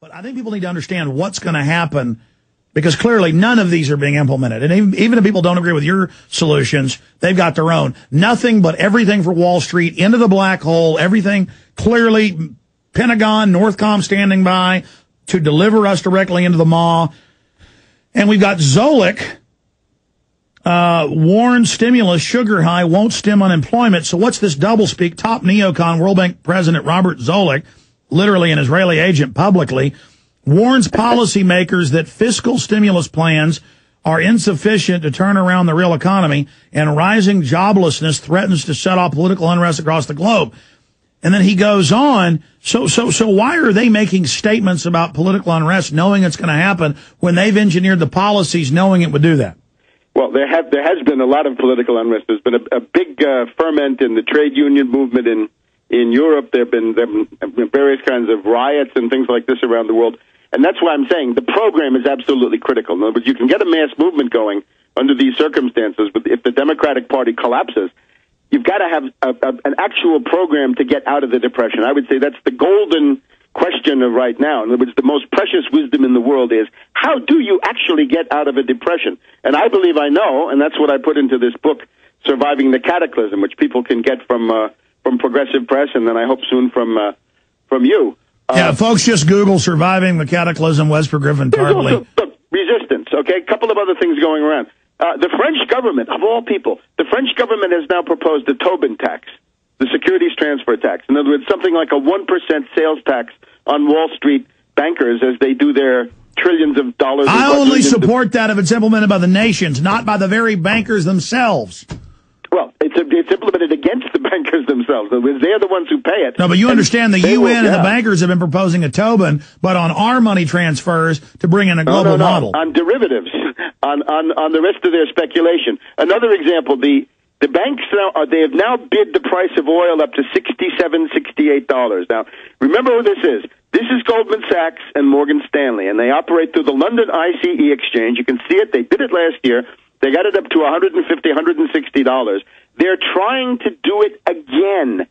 But I think people need to understand what's going to happen, because clearly none of these are being implemented. And even if people don't agree with your solutions, they've got their own. Nothing but everything for Wall Street, into the black hole, everything clearly Pentagon, Northcom standing by to deliver us directly into the maw. And we've got Zoellick, warns stimulus sugar high won't stem unemployment. So what's this doublespeak? Top neocon World Bank President Robert Zoellick, literally an Israeli agent publicly, warns policymakers that fiscal stimulus plans are insufficient to turn around the real economy, and rising joblessness threatens to set off political unrest across the globe. And then he goes on, so why are they making statements about political unrest knowing it's going to happen when they've engineered the policies knowing it would do that? Well, there has been a lot of political unrest. There's been a big ferment in the trade union movement in Europe. There have been various kinds of riots and things like this around the world. And that's why I'm saying the program is absolutely critical. In other words, you can get a mass movement going under these circumstances, but if the Democratic Party collapses, you've got to have an actual program to get out of the depression. I would say that's the golden question of right now. In other words, the most precious wisdom in the world is, how do you actually get out of a depression? And I believe I know, and that's what I put into this book, Surviving the Cataclysm, which people can get from Progressive Press, and then I hope soon from you. Yeah, folks, just Google Surviving the Cataclysm, Webster Tarpley. Look, resistance, okay? A couple of other things going around. The French government, of all people, the French government has now proposed a Tobin tax, the securities transfer tax. In other words, something like a 1% sales tax on Wall Street bankers as they do their trillions of dollars. I only support that if it's implemented by the nations, not by the very bankers themselves. Well, it's implemented against the bankers themselves. They're the ones who pay it. No, but you understand the UN and the bankers have been proposing a Tobin, but on our money transfers to bring in a global model. On derivatives, on the rest of their speculation. Another example, the banks now, they have now bid the price of oil up to $67, $68. Now, remember who this is. This is Goldman Sachs and Morgan Stanley, and they operate through the London ICE exchange. You can see it. They did it last year. They got it up to $150, $160. They're trying to do it again.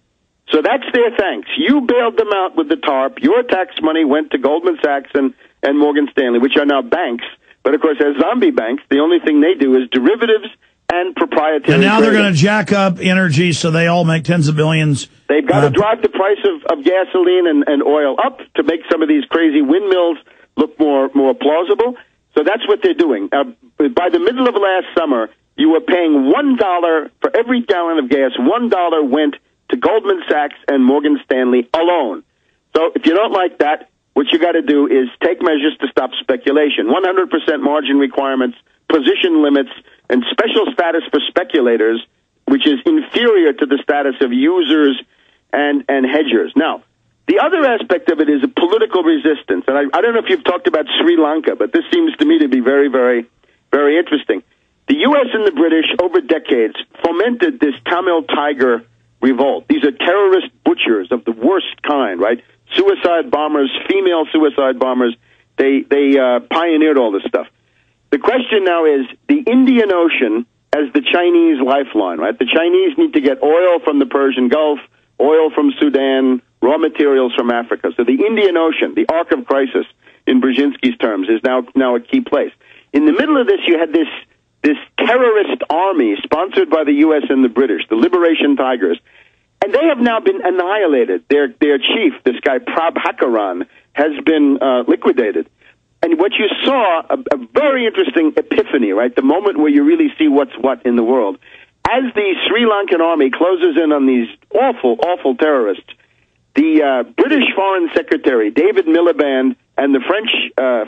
So that's their thanks. You bailed them out with the TARP. Your tax money went to Goldman Sachs and Morgan Stanley, which are now banks. But, of course, as zombie banks, the only thing they do is derivatives and proprietary And now trading. they're going to jack up energy so they all make tens of billions. They've got to drive the price of gasoline and oil up to make some of these crazy windmills look more plausible. So that's what they're doing. By the middle of last summer, you were paying $1 for every gallon of gas. $1 went to Goldman Sachs and Morgan Stanley alone. So if you don't like that, what you got to do is take measures to stop speculation. 100% margin requirements, position limits, and special status for speculators, which is inferior to the status of users and hedgers. Now, the other aspect of it is a political resistance. And I don't know if you've talked about Sri Lanka, but this seems to me to be very, very, very interesting. The U.S. and the British, over decades, fomented this Tamil Tiger revolt. These are terrorist butchers of the worst kind, right? Suicide bombers, female suicide bombers. They pioneered all this stuff. The question now is the Indian Ocean as the Chinese lifeline, right? The Chinese need to get oil from the Persian Gulf, oil from Sudan, raw materials from Africa. So the Indian Ocean, the Ark of Crisis, in Brzezinski's terms, is now a key place. In the middle of this, you had this terrorist army sponsored by the U.S. and the British, the Liberation Tigers, and they have now been annihilated. Their chief, this guy Prabhakaran, has been liquidated. And what you saw, a very interesting epiphany, right? The moment where you really see what's what in the world. As the Sri Lankan army closes in on these awful, awful terrorists, the British Foreign Secretary, David Miliband, and the French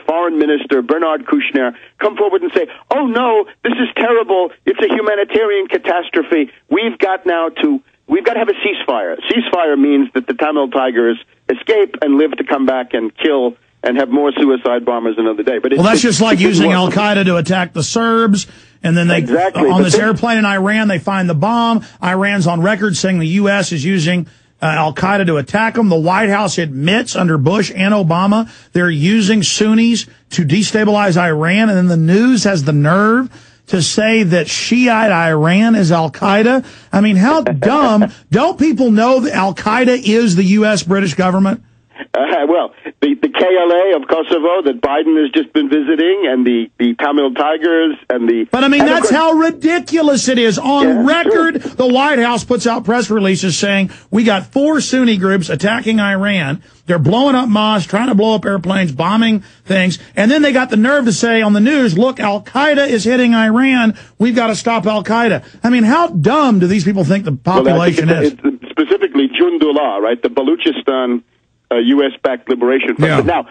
Foreign Minister, Bernard Kouchner, come forward and say, oh, no, this is terrible. It's a humanitarian catastrophe. We've got to have a ceasefire. Ceasefire means that the Tamil Tigers escape and live to come back and kill and have more suicide bombers another day. But that's just like using Al-Qaeda to attack the Serbs, and then on this airplane in Iran, they find the bomb. Iran's on record saying the U.S. is using Al-Qaeda to attack them. The White House admits under Bush and Obama they're using Sunnis to destabilize Iran, and then the news has the nerve to say that Shiite Iran is Al-Qaeda. I mean, how dumb. Don't people know that Al-Qaeda is the U.S. British government? Well, the KLA of Kosovo that Biden has just been visiting, and the Tamil Tigers, and the... But, I mean, that's how ridiculous it is. On record, the White House puts out press releases saying, we got 4 Sunni groups attacking Iran. They're blowing up mosques, trying to blow up airplanes, bombing things. And then they got the nerve to say on the news, look, Al-Qaeda is hitting Iran. We've got to stop Al-Qaeda. I mean, how dumb do these people think the population is? It's specifically Jundullah, right? The Baluchistan U.S.-backed liberation front. Yeah. But now,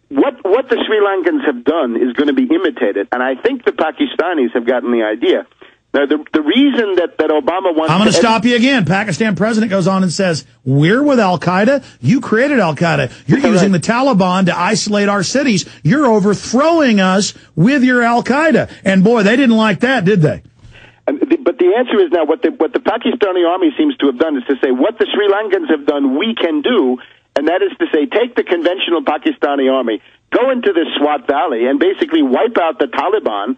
what the Sri Lankans have done is going to be imitated, and I think the Pakistanis have gotten the idea. Now, the reason that Obama wants... I'm going to stop you again. Pakistan president goes on and says, we're with Al-Qaeda. You created Al-Qaeda. You're using the Taliban to isolate our cities. You're overthrowing us with your Al-Qaeda. And, boy, they didn't like that, did they? But the answer is now what the Pakistani army seems to have done is to say what the Sri Lankans have done we can do, and that is to say take the conventional Pakistani army, go into the Swat Valley, and basically wipe out the Taliban,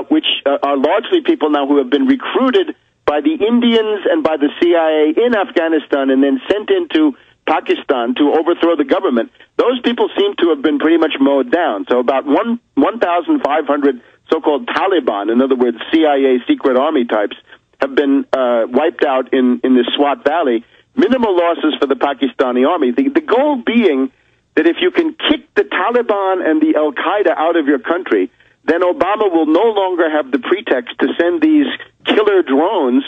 which are largely people now who have been recruited by the Indians and by the CIA in Afghanistan and then sent into Pakistan to overthrow the government. Those people seem to have been pretty much mowed down. So about 1,500 so-called Taliban, in other words, CIA secret army types, have been wiped out in the Swat Valley. Minimal losses for the Pakistani army. The goal being that if you can kick the Taliban and the Al-Qaeda out of your country, then Obama will no longer have the pretext to send these killer drones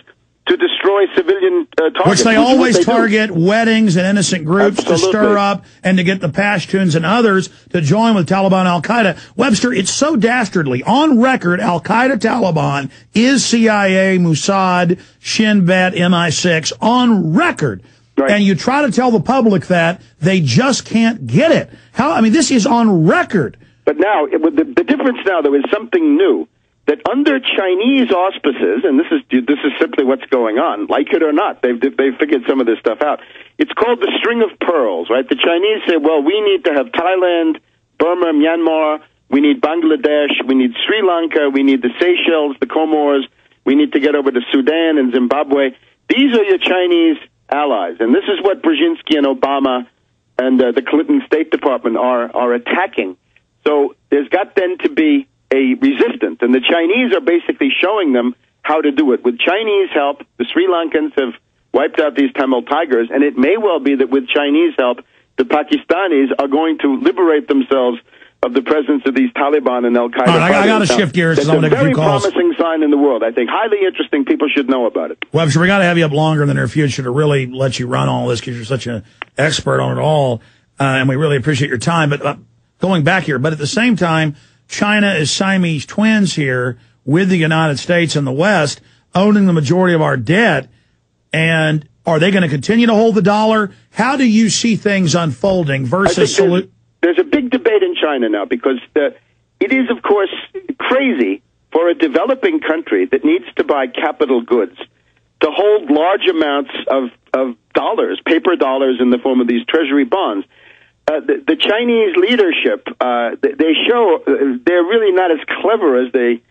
to destroy civilian targets. Which they always target weddings and innocent groups to stir up and to get the Pashtuns and others to join with Taliban Al-Qaeda. Webster, it's so dastardly. On record, Al-Qaeda Taliban is CIA, Mossad, Shin Bet, MI6, on record. Right. And you try to tell the public that, they just can't get it. I mean, this is on record. But now, the difference now, though, is something new. That under Chinese auspices, and this is simply what's going on, like it or not, they've figured some of this stuff out. It's called the string of pearls, right? The Chinese say, well, we need to have Thailand, Burma, Myanmar, we need Bangladesh, we need Sri Lanka, we need the Seychelles, the Comores, we need to get over to Sudan and Zimbabwe. These are your Chinese allies, and this is what Brzezinski and Obama and the Clinton State Department are attacking. So there's got then to be a resistance, and the Chinese are basically showing them how to do it. With Chinese help, the Sri Lankans have wiped out these Tamil Tigers, and it may well be that with Chinese help, the Pakistanis are going to liberate themselves of the presence of these Taliban and Al-Qaeda. Right, I got to shift gears. It's a very promising sign in the world, I think. Highly interesting. People should know about it. Webster, we got to have you up longer in the near future to really let you run all this because you're such an expert on it all, and we really appreciate your time. But going back here, but at the same time, China is Siamese twins here with the United States and the West owning the majority of our debt. And are they going to continue to hold the dollar? How do you see things unfolding versus... There's a big debate in China now because it is, of course, crazy for a developing country that needs to buy capital goods to hold large amounts of dollars, paper dollars in the form of these treasury bonds. The Chinese leadership, they show they're really not as clever as they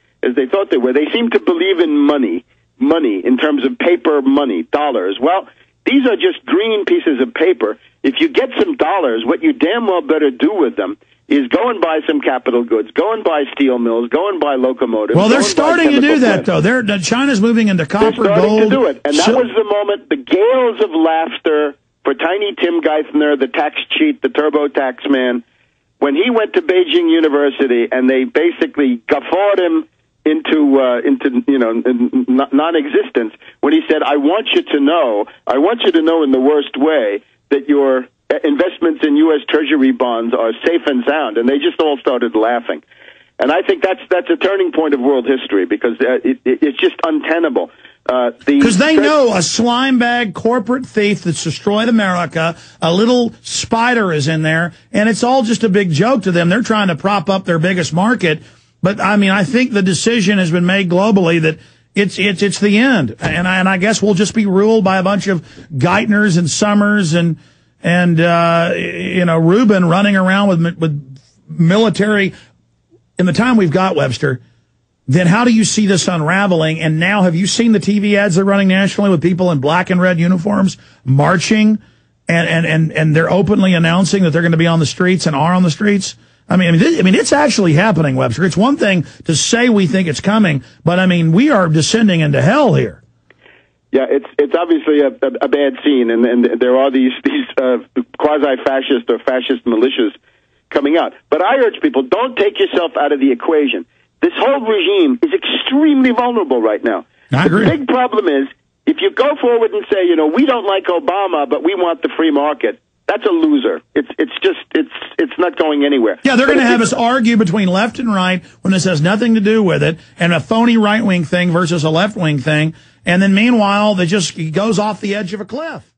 thought they were. They seem to believe in money in terms of paper money, dollars. Well, these are just green pieces of paper. If you get some dollars, what you damn well better do with them is go and buy some capital goods, go and buy steel mills, go and buy locomotives. Well, they're starting to do that, though. China's moving into copper, gold. They're starting to do it. And that was the moment, the gales of laughter for Tiny Tim Geithner, the tax cheat, the TurboTax man, when he went to Beijing University and they basically guffawed him into non-existence when he said, I want you to know in the worst way that your investments in U.S. Treasury bonds are safe and sound, and they just all started laughing. And I think that's a turning point of world history because it's just untenable. Because they know a slime bag corporate thief that's destroyed America, a little spider is in there, and it's all just a big joke to them. They're trying to prop up their biggest market. But, I mean, I think the decision has been made globally that it's the end. And I guess we'll just be ruled by a bunch of Geithners and Summers and Rubin running around with military. In the time we've got, Webster, then how do you see this unraveling? And now, have you seen the TV ads they're running nationally with people in black and red uniforms marching and they're openly announcing that they're going to be on the streets and are on the streets. I mean, it's actually happening, Webster. It's one thing to say we think it's coming, but I mean, we are descending into hell here. Yeah, it's obviously a bad scene, and there are these quasi-fascist or fascist militias coming out. But I urge people, don't take yourself out of the equation. This whole regime is extremely vulnerable right now. I agree. The big problem is, if you go forward and say, we don't like Obama, but we want the free market, that's a loser. It's not going anywhere. Yeah, they're going to have us argue between left and right when this has nothing to do with it, and a phony right-wing thing versus a left-wing thing. And then meanwhile, it goes off the edge of a cliff.